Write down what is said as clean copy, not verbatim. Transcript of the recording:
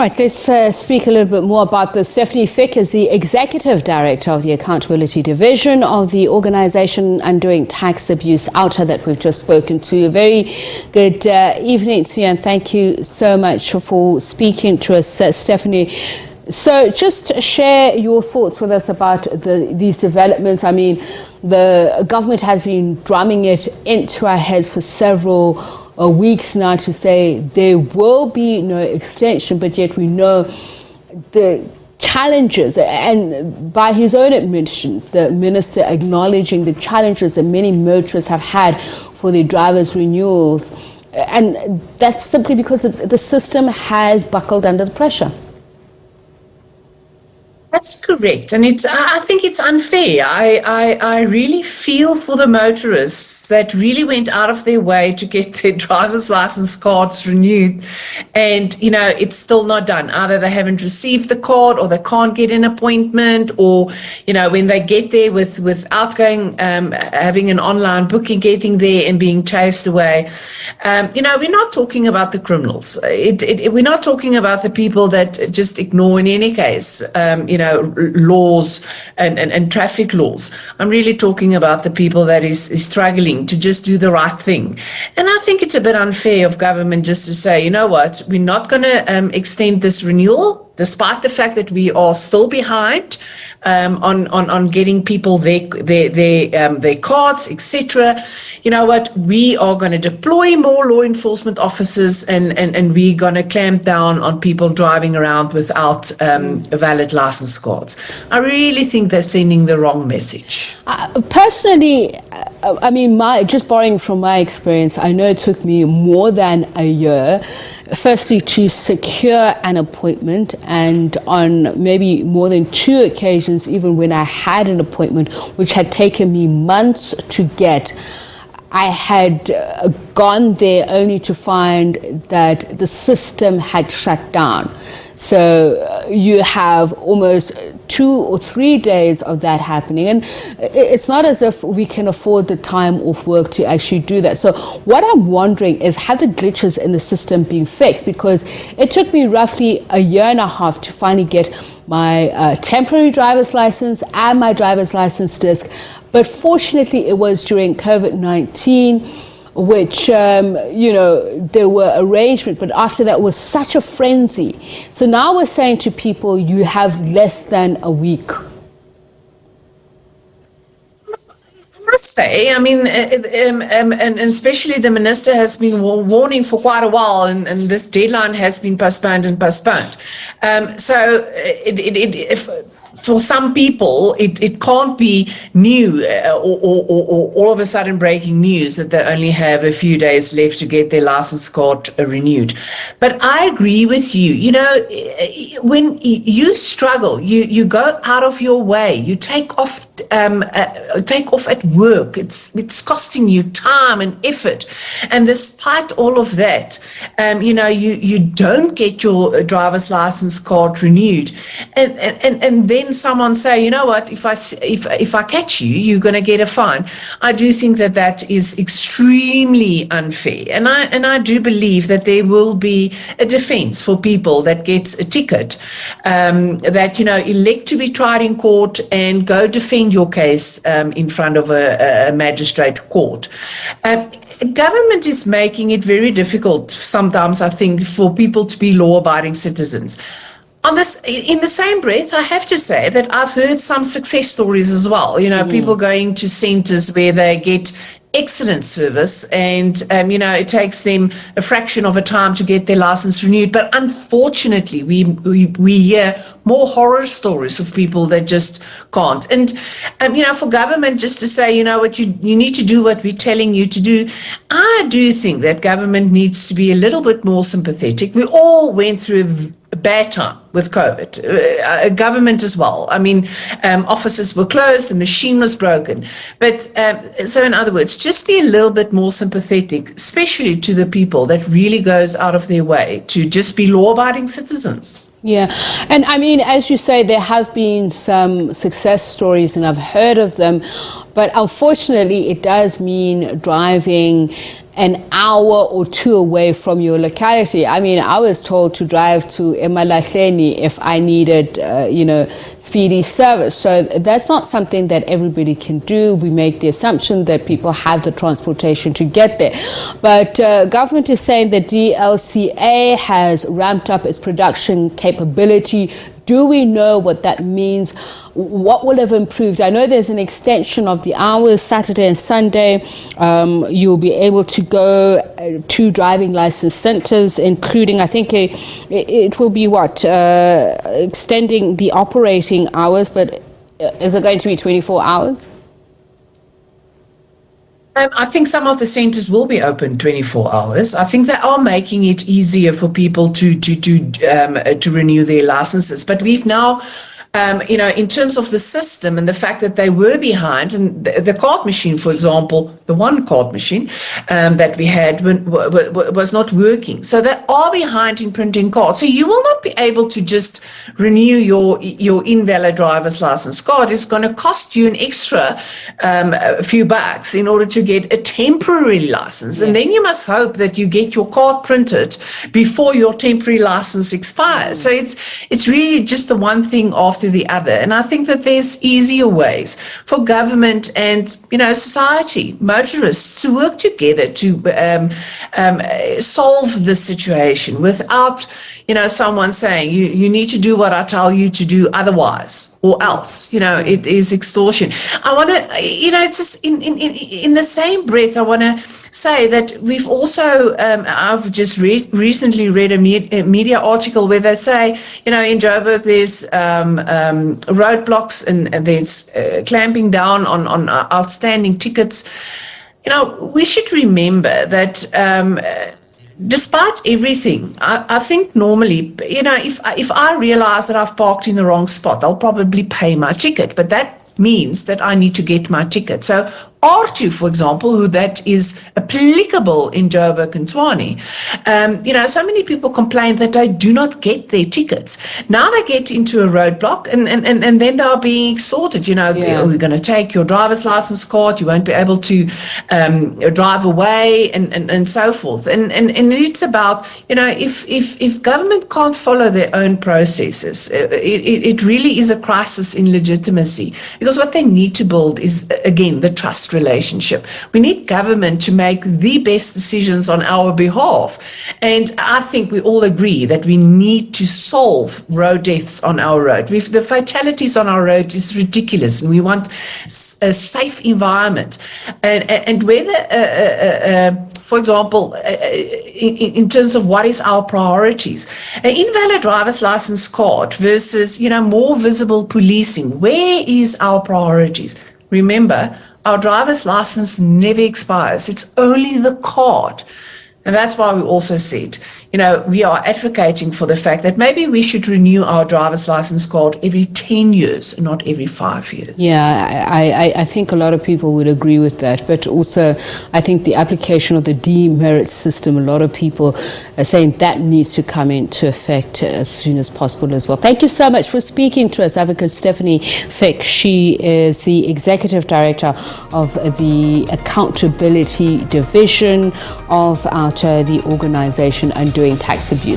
right, let's speak a little bit more about this. Stefanie Fick is the Executive Director of the Accountability Division of the organisation Undoing Tax Abuse, OUTA, that we've just spoken to. A very good evening to you, and thank you so much for speaking to us, Stefanie. So just share your thoughts with us about these developments. I mean, the government has been drumming it into our heads for several weeks now to say there will be no extension, but yet we know the challenges, and by his own admission, the minister acknowledging the challenges that many motorists have had for their driver's renewals, and that's simply because the system has buckled under the pressure. That's correct, and I think it's unfair. I really feel for the motorists that really went out of their way to get their driver's license cards renewed, and it's still not done. Either they haven't received the card, or they can't get an appointment, or when they get there without having an online booking, getting there and being chased away. We're not talking about the criminals. We're not talking about the people that just ignore in any case. Laws and traffic laws. I'm really talking about the people that is struggling to just do the right thing. And I think it's a bit unfair of government just to say, you know what, we're not going to extend this renewal, despite the fact that we are still behind on getting people their cards, etc. You know what? We are going to deploy more law enforcement officers, and we're going to clamp down on people driving around without valid license cards. I really think they're sending the wrong message. Personally, I mean, just borrowing from my experience, I know it took me more than a year, firstly, to secure an appointment, and on maybe more than 2 occasions, even when I had an appointment, which had taken me months to get, I had gone there only to find that the system had shut down. So you have almost 2 or 3 days of that happening, and it's not as if we can afford the time off work to actually do that. So what I'm wondering is, have the glitches in the system been fixed? Because it took me roughly a year and a half to finally get my temporary driver's license and my driver's license disc, but fortunately it was during COVID-19, which, there were arrangements, but after that was such a frenzy. So now we're saying to people, you have less than a week. I must say, I mean, and especially the minister has been warning for quite a while, and this deadline has been postponed and postponed. For some people, it can't be new or all of a sudden breaking news that they only have a few days left to get their license card renewed. But I agree with you. When you struggle, you go out of your way. You take off at work. It's costing you time and effort. And despite all of that, you don't get your driver's license card renewed, and then someone say, you know what, if I catch you, you're going to get a fine. I do think that is extremely unfair, and I do believe that there will be a defense for people that gets a ticket, that elect to be tried in court and go defend your case in front of a magistrate court. Government is making it very difficult sometimes, I think, for people to be law-abiding citizens. In the same breath, I have to say that I've heard some success stories as well. People going to centres where they get excellent service, and it takes them a fraction of a time to get their license renewed. But unfortunately, we hear more horror stories of people that just can't. And for government just to say, what, you need to do what we're telling you to do, I do think that government needs to be a little bit more sympathetic. We all went through a bad time with COVID, government as well. I mean, offices were closed, the machine was broken. But so in other words, just be a little bit more sympathetic, especially to the people that really goes out of their way to just be law-abiding citizens. Yeah, and I mean, as you say, there have been some success stories, and I've heard of them, but unfortunately it does mean driving an hour or two away from your locality. I mean, I was told to drive to Emalahleni if I needed, speedy service. So that's not something that everybody can do. We make the assumption that people have the transportation to get there. But government is saying that DLCA has ramped up its production capability. Do we know what that means? What will have improved? I know there's an extension of the hours, Saturday and Sunday. You'll be able to go to driving license centers, including, I think, it will be extending the operating hours, but is it going to be 24 hours? I think some of the centres will be open 24 hours. I think they are making it easier for people to renew their licenses. But we've now, in terms of the system and the fact that they were behind, and the card machine, for example, the one card machine that we had was not working. So they are behind in printing cards. So you will not be able to just renew your invalid driver's license card. It's going to cost you an extra a few bucks in order to get a temporary license. And then you must hope that you get your card printed before your temporary license expires. So it's really just the one thing after the other. And I think that there's easier ways for government and, society, motorists to work together to solve the situation without, someone saying you need to do what I tell you to do otherwise or else. It is extortion. I want to, it's just in the same breath, I want to say that we've also, I've just recently read a media article where they say, in Joburg there's roadblocks and there's clamping down on outstanding tickets. We should remember that despite everything, I think normally, if I realize that I've parked in the wrong spot, I'll probably pay my ticket, but that means that I need to get my ticket. So R2, for example, that is applicable in Joburg and Tshwane. So many people complain that they do not get their tickets. Now they get into a roadblock and then they are being extorted. We're going to take your driver's license card. You won't be able to drive away and so forth. And it's about, if government can't follow their own processes, it really is a crisis in legitimacy, because what they need to build is, again, the trust relationship. We need government to make the best decisions on our behalf. And I think we all agree that we need to solve road deaths on our road. The fatalities on our road is ridiculous, and we want a safe environment. And whether, for example, in terms of what is our priorities, an invalid driver's license card versus, more visible policing, where is our priorities? Remember, our driver's license never expires. It's only the card. And that's why we also said, we are advocating for the fact that maybe we should renew our driver's license card every 10 years and not every 5 years. Yeah, I think a lot of people would agree with that. But also, I think the application of the demerit system, a lot of people are saying that needs to come into effect as soon as possible as well. Thank you so much for speaking to us, Advocate Stefanie Fick. She is the Executive Director of the Accountability Division of OUTA, the organization undoing tax abuse.